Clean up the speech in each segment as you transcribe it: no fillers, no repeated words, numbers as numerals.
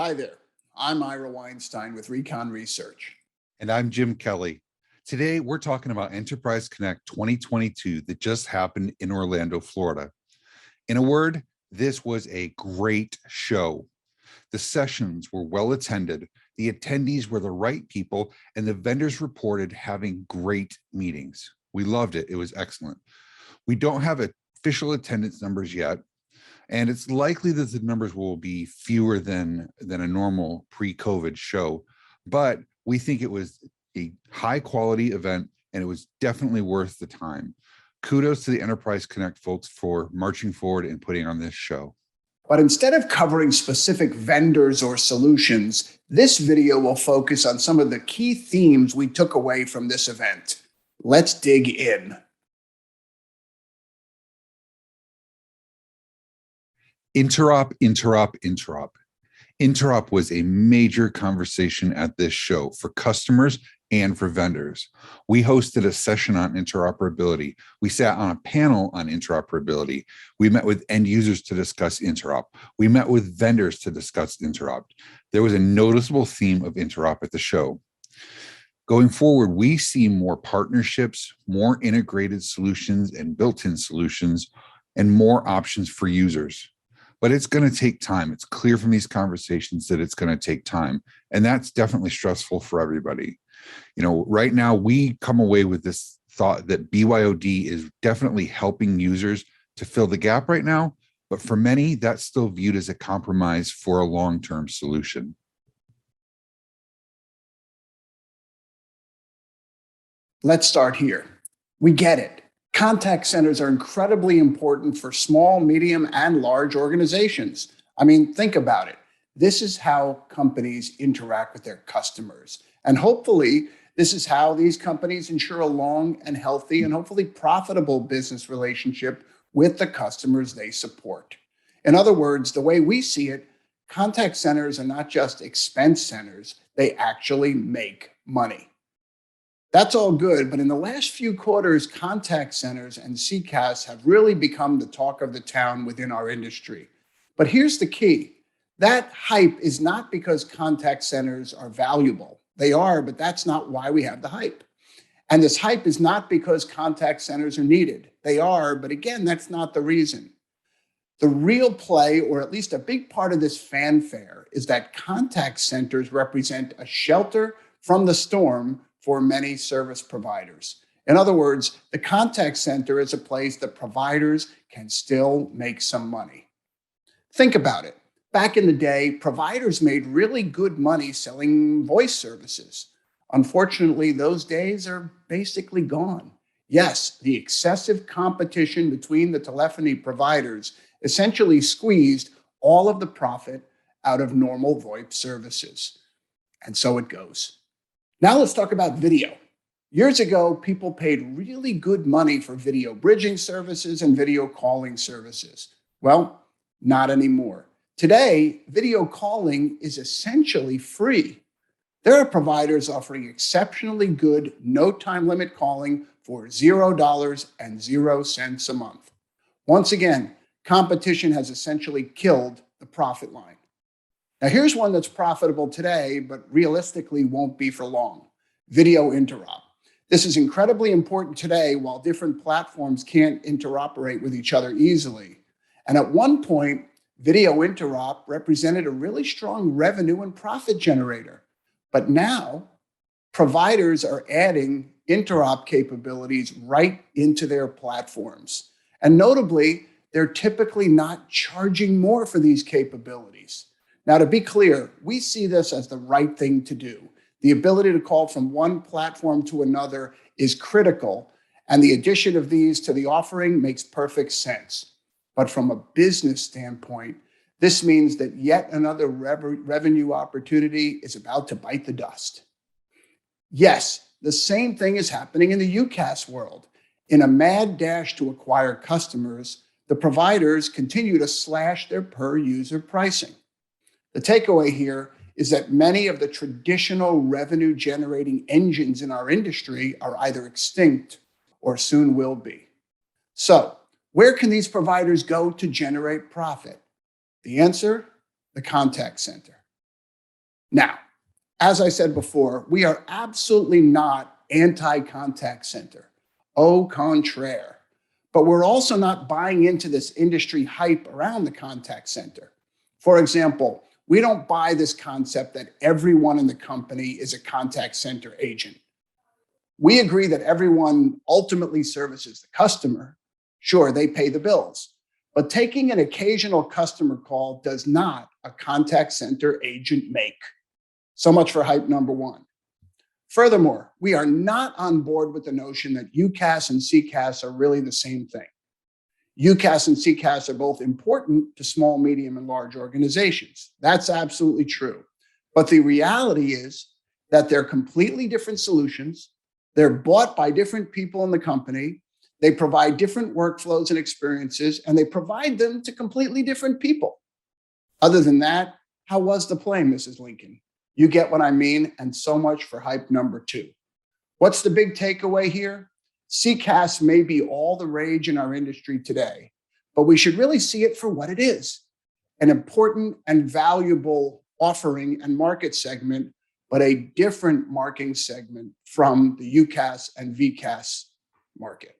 Hi there. I'm Ira Weinstein with Recon Research. And I'm Jim Kelly. Today, we're talking about Enterprise Connect 2022 that just happened in Orlando, Florida. In a word, this was a great show. The sessions were well attended, the attendees were the right people, and the vendors reported having great meetings. We loved it. It was excellent. We don't have official attendance numbers yet, and it's likely that the numbers will be fewer than a normal pre-COVID show, but we think it was a high quality event and it was definitely worth the time. Kudos to the Enterprise Connect folks for marching forward and putting on this show. But instead of covering specific vendors or solutions, this video will focus on some of the key themes we took away from this event. Let's dig in. Interop. Interop was a major conversation at this show for customers and for vendors. We hosted a session on interoperability. We sat on a panel on interoperability. We met with end users to discuss Interop. We met with vendors to discuss Interop. There was a noticeable theme of Interop at the show. Going forward, we see more partnerships, more integrated solutions and built-in solutions, and more options for users. But it's going to take time. It's clear from these conversations that it's going to take time. And that's definitely stressful for everybody. You know, right now we come away with this thought that BYOD is definitely helping users to fill the gap right now. But for many, that's still viewed as a compromise for a long-term solution. Let's start here. We get it. Contact centers are incredibly important for small, medium, and large organizations. I mean, think about it. This is how companies interact with their customers. And hopefully, this is how these companies ensure a long and healthy and hopefully profitable business relationship with the customers they support. In other words, the way we see it, contact centers are not just expense centers, they actually make money. That's all good, but in the last few quarters, contact centers and CCaaS have really become the talk of the town within our industry. But here's the key. That hype is not because contact centers are valuable. They are, but that's not why we have the hype. And this hype is not because contact centers are needed. They are, but again, that's not the reason. The real play, or at least a big part of this fanfare, is that contact centers represent a shelter from the storm for many service providers. In other words, the contact center is a place that providers can still make some money. Think about it. Back in the day, providers made really good money selling voice services. Unfortunately, those days are basically gone. Yes, the excessive competition between the telephony providers essentially squeezed all of the profit out of normal VoIP services. And so it goes. Now let's talk about video. Years ago, people paid really good money for video bridging services and video calling services. Well, not anymore. Today, video calling is essentially free. There are providers offering exceptionally good no time limit calling for $0 and 0 cents a month. Once again, competition has essentially killed the profit line. Now, here's one that's profitable today, but realistically won't be for long. Video interop. This is incredibly important today while different platforms can't interoperate with each other easily. And at one point, video interop represented a really strong revenue and profit generator. But now, providers are adding interop capabilities right into their platforms. And notably, they're typically not charging more for these capabilities. Now, to be clear, we see this as the right thing to do. The ability to call from one platform to another is critical, and the addition of these to the offering makes perfect sense. But from a business standpoint, this means that yet another revenue opportunity is about to bite the dust. Yes, the same thing is happening in the UCaaS world. In a mad dash to acquire customers, the providers continue to slash their per-user pricing. The takeaway here is that many of the traditional revenue-generating engines in our industry are either extinct or soon will be. So, where can these providers go to generate profit? The answer, the contact center. Now, as I said before, we are absolutely not anti-contact center. Au contraire. But we're also not buying into this industry hype around the contact center. For example, we don't buy this concept that everyone in the company is a contact center agent. We agree that everyone ultimately services the customer. Sure, they pay the bills, but taking an occasional customer call does not a contact center agent make. So much for hype number one. Furthermore, we are not on board with the notion that UCaaS and CCaaS are really the same thing. UCaaS and CCaaS are both important to small, medium, and large organizations. That's absolutely true. But the reality is that they're completely different solutions. They're bought by different people in the company. They provide different workflows and experiences, and they provide them to completely different people. Other than that, how was the play, Mrs. Lincoln? You get what I mean, and so much for hype number two. What's the big takeaway here? CCaaS may be all the rage in our industry today, but we should really see it for what it is, an important and valuable offering and market segment, but a different marketing segment from the UCaaS and VCaaS market.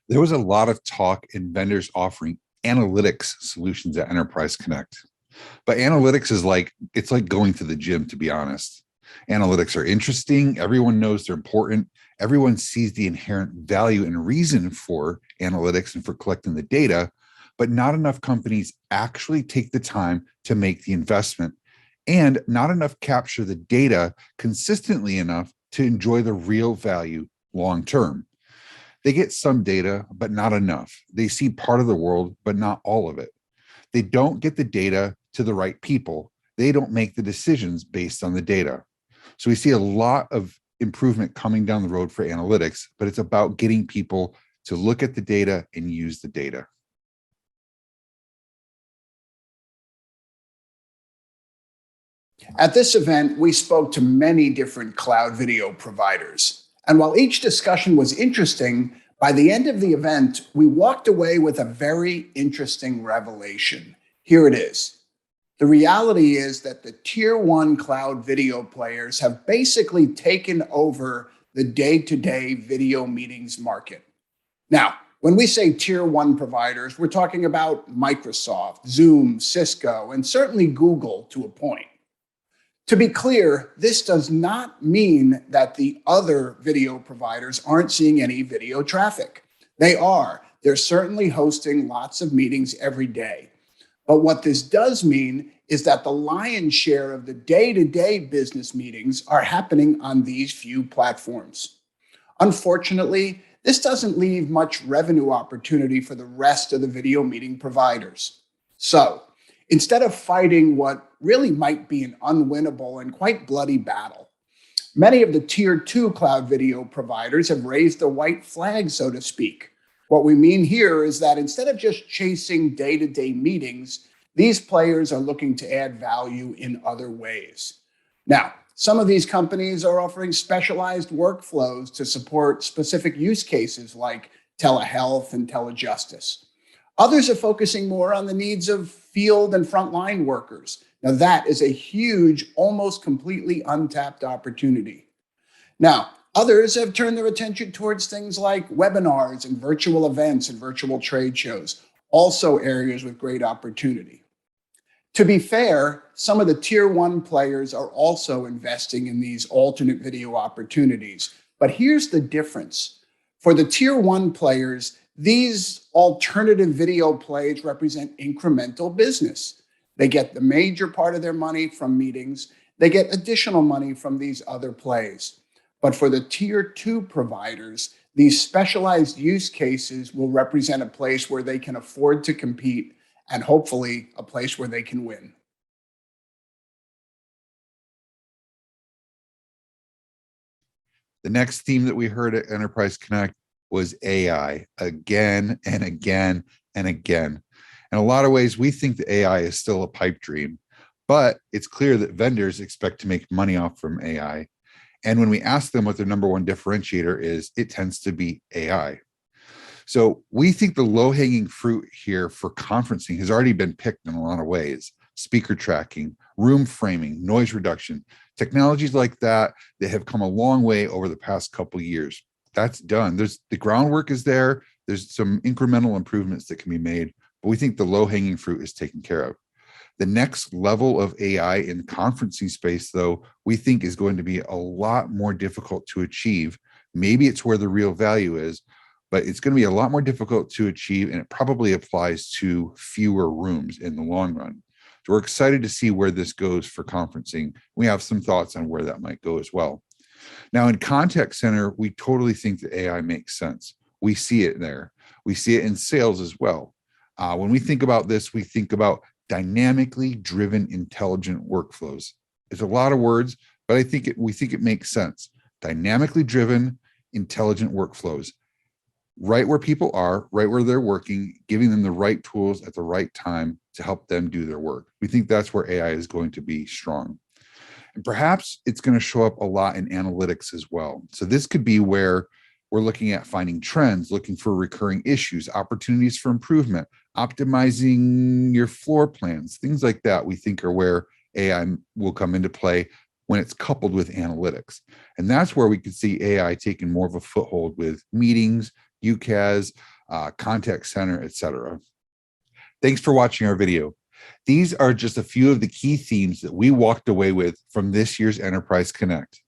There was a lot of talk in vendors offering analytics solutions at Enterprise Connect. But analytics is it's like going to the gym, to be honest. Analytics are interesting. Everyone knows they're important. Everyone sees the inherent value and reason for analytics and for collecting the data, but not enough companies actually take the time to make the investment, and not enough capture the data consistently enough to enjoy the real value long term. They get some data, but not enough. They see part of the world, but not all of it. They don't get the data to the right people. They don't make the decisions based on the data. So we see a lot of improvement coming down the road for analytics, but it's about getting people to look at the data and use the data. At this event, we spoke to many different cloud video providers. And while each discussion was interesting, by the end of the event, we walked away with a very interesting revelation. Here it is. The reality is that the tier one cloud video players have basically taken over the day-to-day video meetings market. Now, when we say tier one providers, we're talking about Microsoft, Zoom, Cisco, and certainly Google to a point. To be clear, this does not mean that the other video providers aren't seeing any video traffic. They are. They're certainly hosting lots of meetings every day. But what this does mean is that the lion's share of the day-to-day business meetings are happening on these few platforms. Unfortunately, this doesn't leave much revenue opportunity for the rest of the video meeting providers. So, instead of fighting what really might be an unwinnable and quite bloody battle, many of the tier two cloud video providers have raised the white flag, so to speak. What we mean here is that instead of just chasing day-to-day meetings, these players are looking to add value in other ways. Now, some of these companies are offering specialized workflows to support specific use cases like telehealth and telejustice. Others are focusing more on the needs of field and frontline workers. Now, that is a huge, almost completely untapped opportunity. Now, others have turned their attention towards things like webinars and virtual events and virtual trade shows, also areas with great opportunity. To be fair, some of the tier one players are also investing in these alternate video opportunities. But here's the difference. For the tier one players, these alternative video plays represent incremental business. They get the major part of their money from meetings. They get additional money from these other plays. But for the tier two providers, these specialized use cases will represent a place where they can afford to compete and hopefully a place where they can win. The next theme that we heard at Enterprise Connect was AI again and again and again. In a lot of ways, we think that AI is still a pipe dream, but it's clear that vendors expect to make money off from AI. And when we ask them what their number one differentiator is, it tends to be AI. So we think the low-hanging fruit here for conferencing has already been picked in a lot of ways. Speaker tracking, room framing, noise reduction, technologies like that have come a long way over the past couple of years. That's done. The groundwork is there. There's some incremental improvements that can be made, but we think the low-hanging fruit is taken care of. The next level of AI in conferencing space, though, we think is going to be a lot more difficult to achieve. Maybe it's where the real value is, but it's going to be a lot more difficult to achieve, and it probably applies to fewer rooms in the long run. So we're excited to see where this goes for conferencing. We have some thoughts on where that might go as well. Now, in contact center, we totally think that AI makes sense. We see it there. We see it in sales as well. When we think about this, we think about dynamically driven intelligent workflows. It's a lot of words, but we think it makes sense. Dynamically driven intelligent workflows, right where people are, right where they're working, giving them the right tools at the right time to help them do their work. We think that's where AI is going to be strong. And perhaps it's going to show up a lot in analytics as well. So this could be where we're looking at finding trends, looking for recurring issues, opportunities for improvement, optimizing your floor plans, things like that. We think are where AI will come into play when it's coupled with analytics. And that's where we could see AI taking more of a foothold with meetings, UCaaS, contact center, et cetera. Thanks for watching our video. These are just a few of the key themes that we walked away with from this year's Enterprise Connect.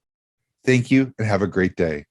Thank you and have a great day.